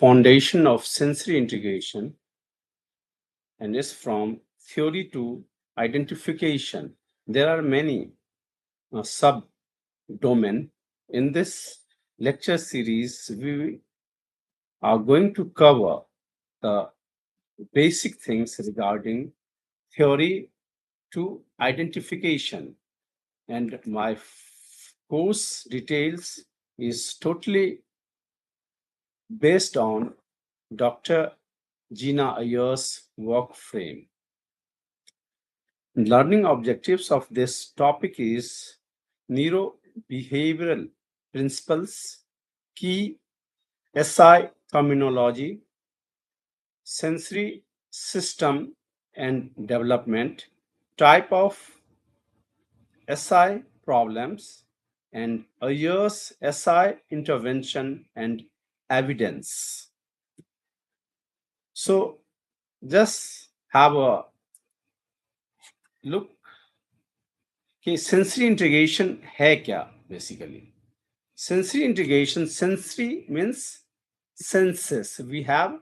foundation of sensory integration and is from theory to identification. There are many sub-domain. In this lecture series, we are going to cover the basic things regarding theory to identification, and my course details is totally based on Dr. Gina Ayer's work frame. Learning objectives of this topic is neurobehavioral principles, key SI terminology, sensory system and development, type of SI problems, and Ayer's SI intervention and evidence. So just have a look कि sensory integration है क्या basically. Sensory integration, sensory means senses. We have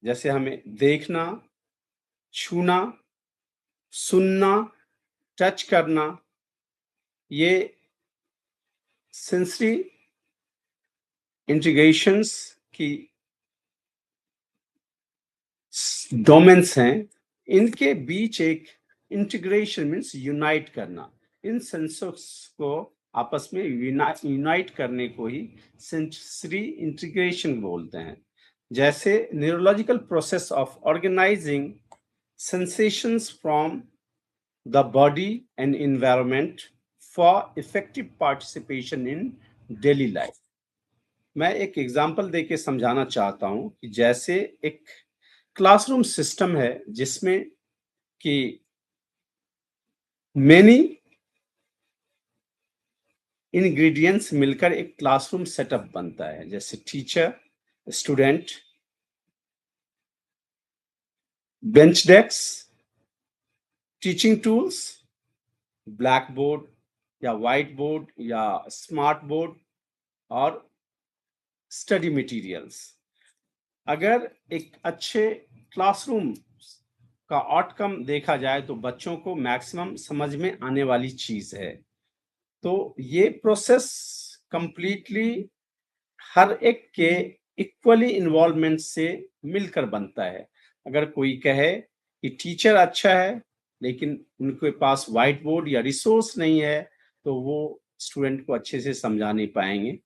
जैसे हमें देखना, छूना, सुनना, touch करना, ये sensory integrations की डोमेन्स हैं. इनके बीच एक इंटीग्रेशन मीन्स यूनाइट करना. इन सेंसर्स को आपस में यूनाइट करने को ही सेंसरी इंटीग्रेशन बोलते हैं. जैसे neurological process of organising sensations from the body and environment for effective participation in daily life. मैं एक एग्जांपल देके समझाना चाहता हूं कि जैसे एक क्लासरूम सिस्टम है जिसमें कि मेनी इंग्रेडिएंट्स मिलकर एक क्लासरूम सेटअप बनता है. जैसे teacher, student, bench desk, teaching tools, black board या वाइट बोर्ड या स्मार्ट बोर्ड और स्टडी मटेरियल्स. अगर एक अच्छे क्लासरूम का आउटकम देखा जाए तो बच्चों को मैक्सिमम समझ में आने वाली चीज है. तो ये प्रोसेस कंप्लीटली हर एक के इक्वली इन्वॉल्वमेंट से मिलकर बनता है. अगर कोई कहे कि टीचर अच्छा है लेकिन उनके पास व्हाइट बोर्ड या रिसोर्स नहीं है तो वो स्टूडेंट को अच्छे से समझा नहीं पाएंगे.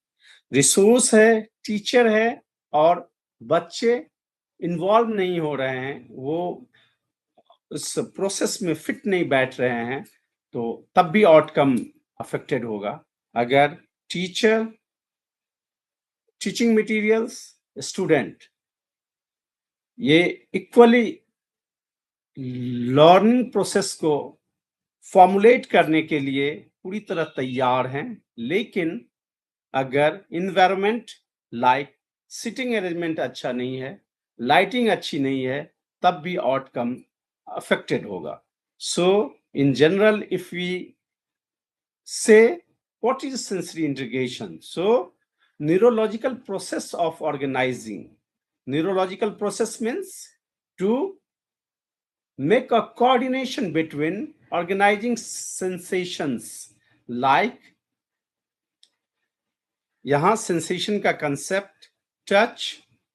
रिसोर्स है, टीचर है और बच्चे इन्वॉल्व नहीं हो रहे हैं, वो उस प्रोसेस में फिट नहीं बैठ रहे हैं, तो तब भी आउटकम अफेक्टेड होगा. अगर टीचर, टीचिंग मटेरियल्स, स्टूडेंट ये इक्वली लर्निंग प्रोसेस को फॉर्मुलेट करने के लिए पूरी तरह तैयार हैं, लेकिन अगर इन्वायरमेंट लाइक सिटिंग अरेंजमेंट अच्छा नहीं है, लाइटिंग अच्छी नहीं है, तब भी आउटकम अफेक्टेड होगा. So in general if we say what is sensory integration? So neurological process of organizing. Neurological process means to make a coordination between organizing sensations like यहाँ sensation का concept touch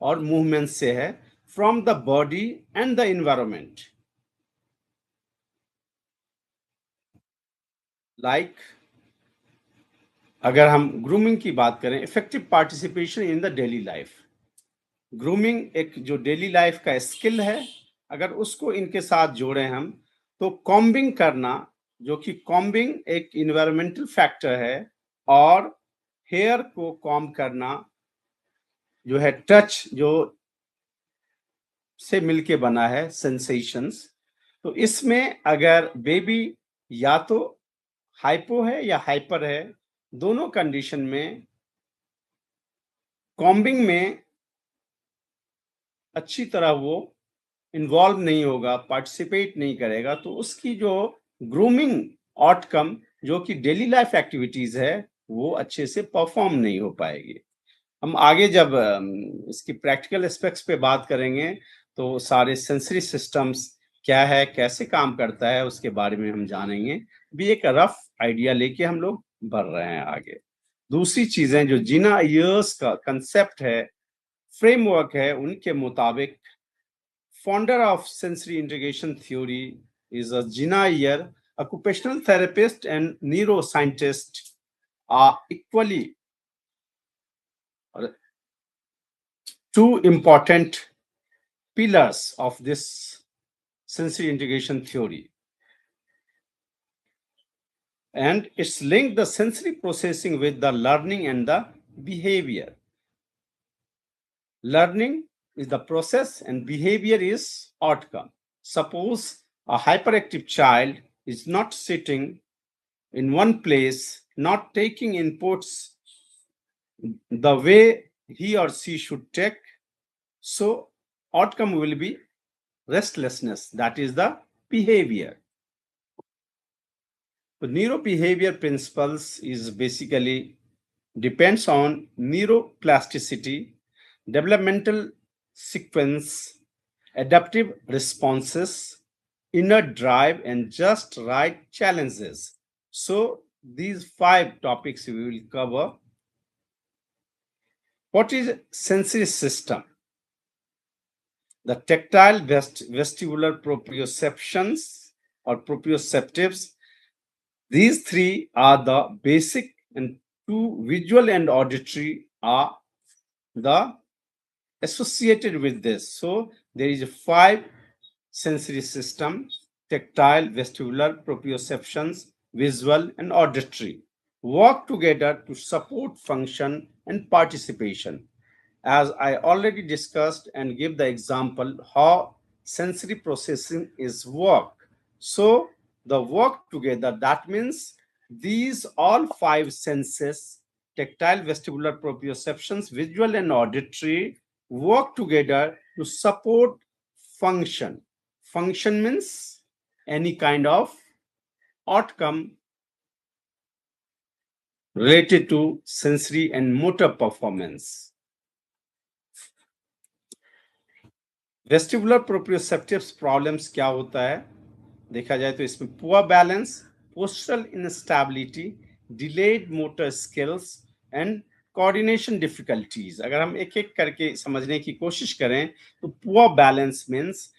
और movement से है from the body and the environment. Like अगर हम grooming की बात करें, effective participation in the daily life. Grooming एक जो डेली लाइफ का स्किल है, अगर उसको इनके साथ जोड़े हम तो कॉम्बिंग करना, जो कि कॉम्बिंग एक इन्वायरमेंटल फैक्टर है, और हेयर को कॉम्ब करना जो है टच जो से मिलके बना है सेंसेशंस. तो इसमें अगर बेबी या तो हाइपो है या हाइपर है, दोनों कंडीशन में कॉम्बिंग में अच्छी तरह वो इन्वॉल्व नहीं होगा, पार्टिसिपेट नहीं करेगा, तो उसकी जो ग्रूमिंग आउटकम जो कि डेली लाइफ एक्टिविटीज है वो अच्छे से परफॉर्म नहीं हो पाएगी. हम आगे जब इसकी प्रैक्टिकल एस्पेक्ट्स पे बात करेंगे तो सारे सेंसरी सिस्टम्स क्या है, कैसे काम करता है, उसके बारे में हम जानेंगे। भी एक रफ आइडिया लेके हम लोग बढ़ रहे हैं आगे। दूसरी चीजें जो जीना ईयर्स का कंसेप्ट है, फ्रेमवर्क है, उनके मुताबिक founder of sensory integration theory is a Gina Iyer. Occupational therapist and neuroscientist are equally two important pillars of this sensory integration theory. And it's linked the sensory processing with the learning and the behavior. Learning is the process and behavior is outcome. Suppose a hyperactive child is not sitting in one place, not taking inputs the way he or she should take, so outcome will be restlessness. That is the behavior. The neurobehavior principles is basically depends on neuroplasticity, developmental sequence, adaptive responses, inner drive, and just right challenges. So these 5 topics we will cover. What is sensory system? The tactile vestibular proprioceptions or proprioceptives. These 3 are the basic, and 2 visual and auditory are the associated with this. So there is 5 sensory system: tactile, vestibular, proprioceptions, visual, and auditory. Work together to support function and participation. As I already discussed and give the example how sensory processing is work. So the work together, that means these all 5 senses, tactile, vestibular, proprioceptions, visual, and auditory, work together to support function. Function means any kind of outcome related to sensory and motor performance. Vestibular proprioceptives problems क्या होता है, देखा जाए तो इसमें poor balance, postural instability, delayed motor skills and coordination difficulties. अगर हम एक एक करके समझने की कोशिश करें तो पुअर बैलेंस मीन्स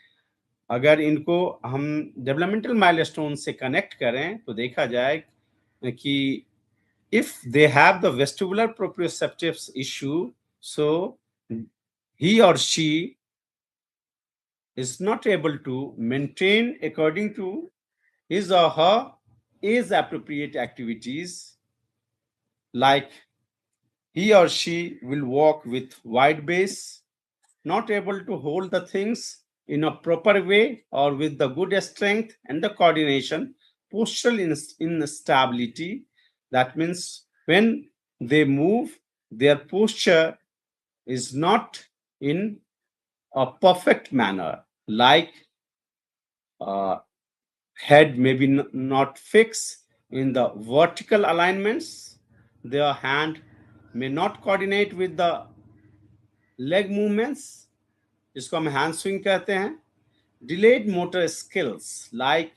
अगर इनको हम डेवलपमेंटल माइलस्टोन से कनेक्ट करें तो देखा जाए कि if they have the vestibular proprioceptives issue, so he or she is not able to maintain according to his or her age appropriate activities, like he or she will walk with wide base, not able to hold the things in a proper way or with the good strength and the coordination, postural instability. That means when they move, their posture is not in a perfect manner, like head may be not fixed in the vertical alignments, their hand may not coordinate with the leg movements, जिसको हम hand swing कहते हैं, delayed motor skills like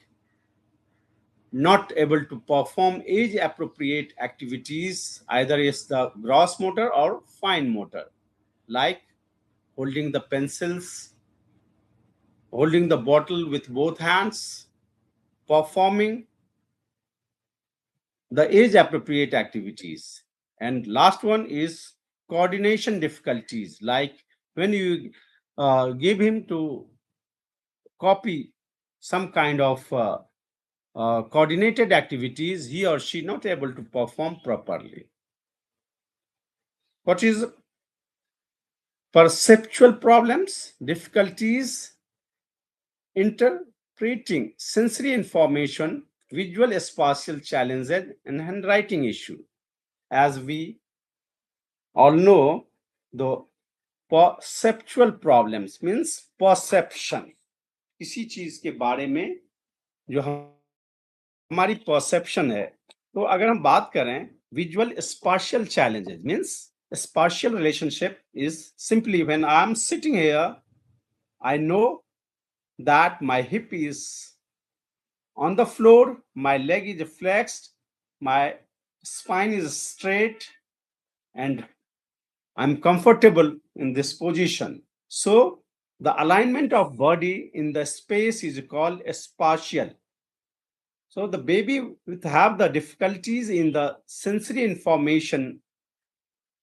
not able to perform age appropriate activities, either is the gross motor or fine motor, like holding the pencils, holding the bottle with both hands, performing the age appropriate activities. And last one is coordination difficulties, like when you give him to copy some kind of coordinated activities, he or she not able to perform properly. What is perceptual problems? Difficulties interpreting sensory information, visual spatial challenges, and handwriting issue. As we all know, the perceptual problems means perception, किसी चीज के बारे में जो हमारी perception है। तो अगर हम बात करें visual spatial challenges means spatial relationship is simply when I'm sitting here, I know that my hip is on the floor, my leg is flexed, my spine is straight, and I'm comfortable in this position. So the alignment of body in the space is called spatial. So the baby with have the difficulties in the sensory information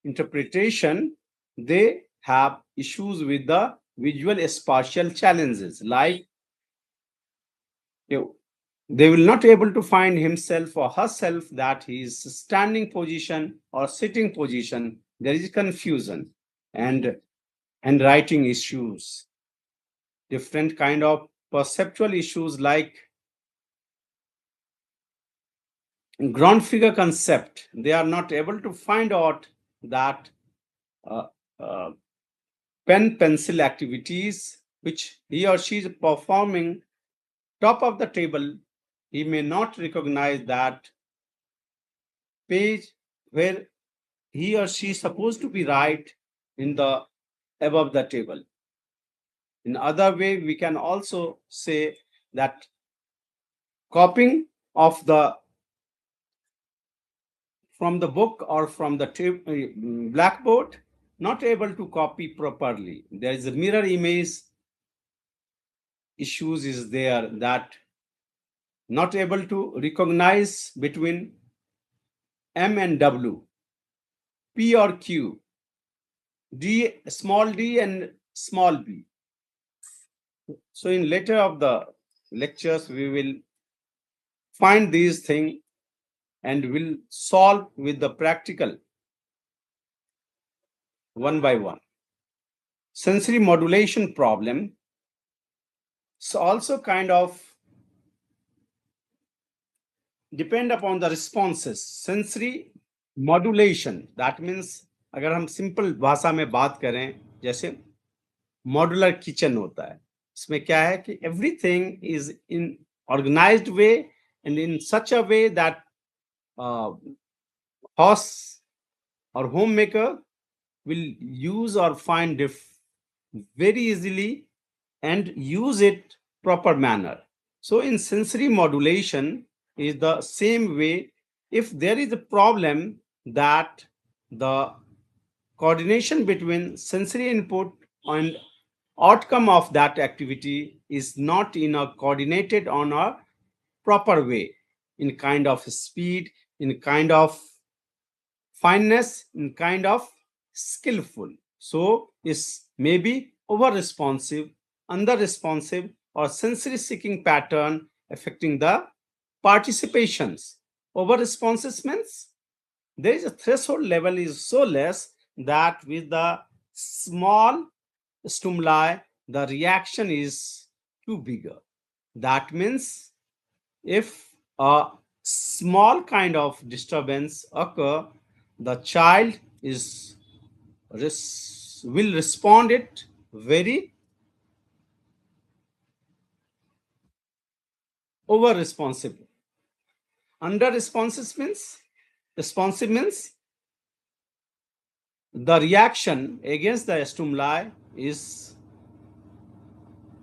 interpretation, they have issues with the visual spatial challenges, like you know, they will not able to find himself or herself that he is standing position or sitting position. There is confusion and writing issues, different kind of perceptual issues like ground figure concept. They are not able to find out that uh, uh, pen pencil activities which he or she is performing top of the table. He may not recognize that page where he or she is supposed to be right in the above the table. In other way, we can also say that copying of the from the book or from the blackboard, not able to copy properly. There is a mirror image issues is there, that not able to recognize between M and W, P or Q, D, small d and small b. So in later of the lectures, we will find these things and will solve with the practical one by one. Sensory modulation problem. So also kind of depend upon the responses. Sensory modulation, that means अगर हम simple भाषा में बात करें, जैसे modular kitchen होता है, इसमें क्या है कि everything is in organised way and in such a way that horse or homemaker will use or find very easily and use it proper manner. So in sensory modulation is the same way. If there is a problem that the coordination between sensory input and outcome of that activity is not in a coordinated on a proper way, in kind of speed, in kind of fineness, in kind of skillful. So is maybe over responsive, under responsive, or sensory seeking pattern affecting the participations. Over responses means there is a threshold level is so less that with the small stimuli the reaction is too bigger. That means if a small kind of disturbance occur, the child is will respond it very over responsive. Under responsive means the reaction against the stimuli is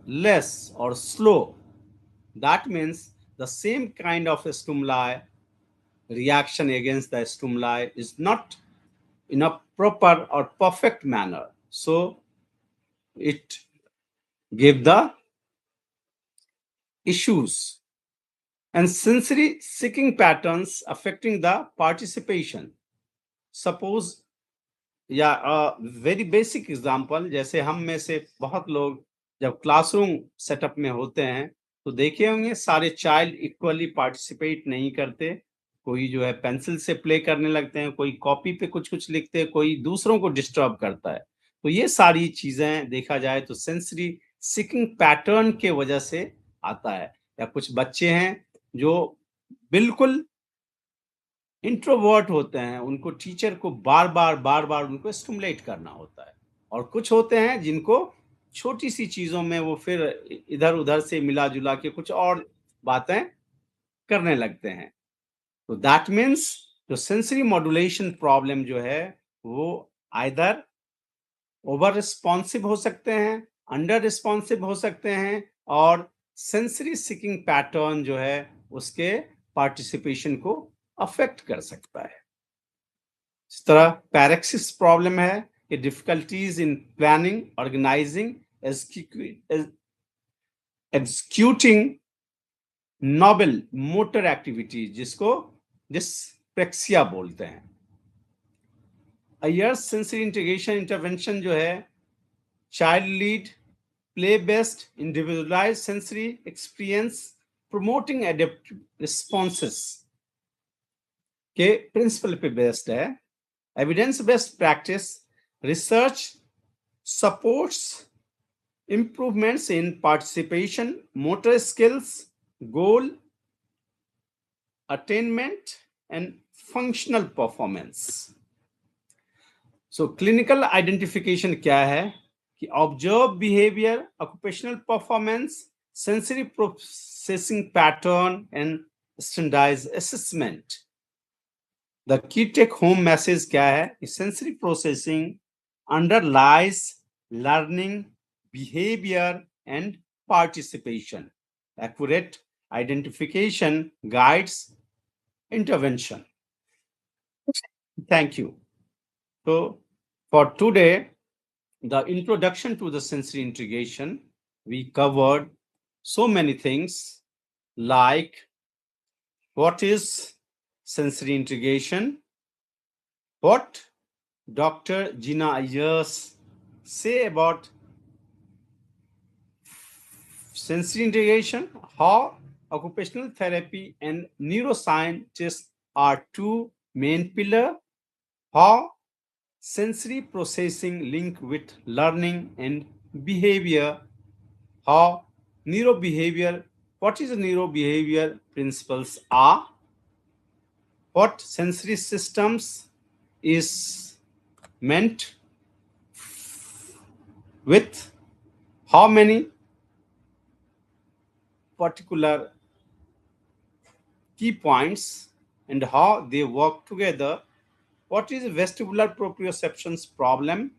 less or slow. That means the same kind of stimuli, reaction against the stimuli is not in a proper or perfect manner. So it give the issues. And sensory seeking patterns affecting the participation. Suppose या very basic example, जैसे हम में से बहुत लोग जब classroom setup में होते हैं तो देखे होंगे सारे चाइल्ड इक्वली पार्टिसिपेट नहीं करते. कोई जो है पेंसिल से प्ले करने लगते हैं, कोई कॉपी पे कुछ कुछ लिखते हैं, कोई दूसरों को डिस्टर्ब करता है. तो ये सारी चीजें देखा जाए तो सेंसरी सीकिंग पैटर्न के वजह से आता है. या कुछ बच्चे हैं जो बिल्कुल इंट्रोवर्ट होते हैं, उनको टीचर को बार बार उनको स्टिमुलेट करना होता है. और कुछ होते हैं जिनको छोटी सी चीजों में वो फिर इधर उधर से मिला जुला के कुछ और बातें करने लगते हैं. तो दैट मीन्स जो सेंसरी मॉड्यूलेशन प्रॉब्लम जो है वो आइदर ओवर रिस्पॉन्सिव हो सकते हैं, अंडर रिस्पॉन्सिव हो सकते हैं, और सेंसरी सीकिंग पैटर्न जो है उसके पार्टिसिपेशन को अफेक्ट कर सकता है। इस तरह पैरेक्सिस प्रॉब्लम है कि difficulties in planning, organising, executing noble motor activities, जिसको डिस्पेक्सिया बोलते हैं। अयर्स सेंसरी इंटीग्रेशन इंटरवेंशन जो है child lead, play based, individualised sensory experience, promoting adaptive responses के प्रिंसिपल पे बेस्ड है। Evidence based practice research supports improvements in participation, motor skills, goal attainment, and functional performance. So clinical identification क्या है कि observed behavior, occupational performance, sensory processing pattern, and standardized assessment. The key take home message क्या है कि sensory processing underlies learning, behavior, and participation. Accurate identification guides intervention. Thank you. So for today, the introduction to the sensory integration, we covered so many things like what is sensory integration, what Dr. Gina Ayers say about sensory integration, how occupational therapy and neuroscientists are two main pillars, how sensory processing link with learning and behavior, how neurobehavior, what is neurobehavior principles are, what sensory systems is meant with how many particular key points and how they work together, what is vestibular proprioception's problem,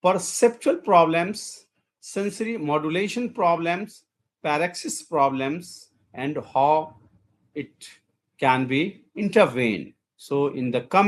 perceptual problems, sensory modulation problems, paraxis problems, and how it can be intervened. So in the coming